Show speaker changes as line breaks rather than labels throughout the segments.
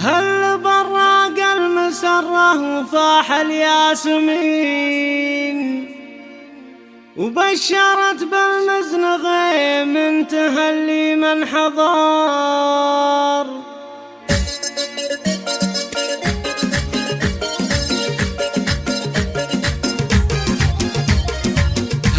هل براق المسرة وفاح الياسمين وبشرت بالمزن غيم انتهى من حضار.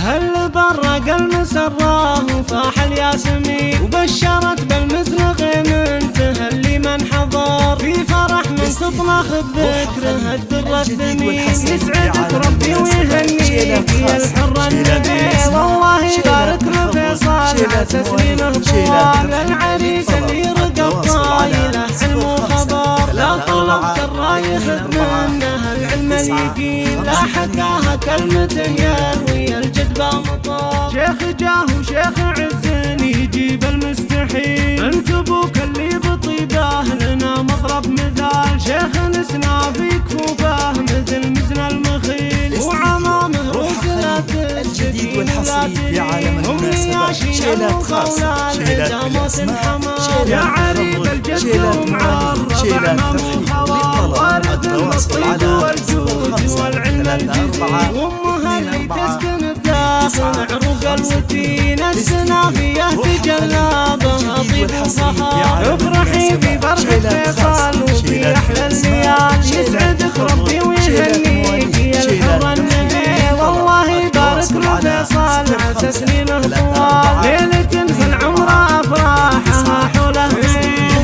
هل برق المسرة وفاح الياسمين وبشرت بالمزن غيم انتهى من حضار. في فرح من تطلق بذكره الدر الثمين يسعدك ربي ويهنيك يا الحر النبيل. والله يبارك له فيصل تسليمه طوال العريس اللي رقب طايله حلم وخبر. لا طلبت الراي خذ منه العلم اليقين لا حكاها كلمته يروي الجدبة مطار. شيخ جاه وشيخ عز يجيب المستحيل انت ابوك اللي بطيبه لنا مضرب مثال. شيخ نسنا في كفوفه مثل مزن المخيل وعمامه رسلت
الجديد والحصري في عالم المناسبات. شيلات خاصة، شيلات بالأسماء،
يا عريب الجد ومعرب عمام وخوال وارث الطيب والجود والعلم الجزيل. وامها اللي تسكن بداخل عروق الوتين السنافية تجلابها طيب وفخار. افرحي في فرحة فيصل وفي احلى الليال يسعدك ربي ويهنيك يا الحر النبيل. والله يبارك له فيصل تسليمه طوال. ليلة في العمر افراحها حوله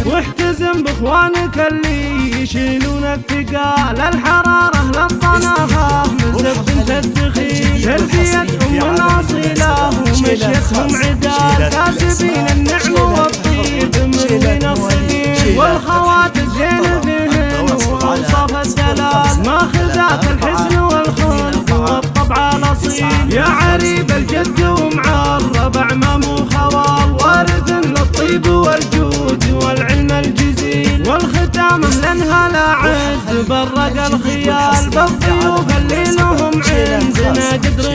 واحتزم باخوانك اللي يشيلونك ثقال. الحرارة للطناخة من زب الدخيل تربيتهم الاصيلة ومشيتهم عدال كاسبين النعمة والطيب من الصديق. والخوات الزين فيهن واوصاف الدلال ماخذات الحسن والخلق والطبع الاصيل. يا عريب الجد ومعرب اعمام وخوال وارث للطيب والجود والعلم الجزيل. والختام لانها لا عد برق الخيال بالضيوف اللي لهم عندنا قدر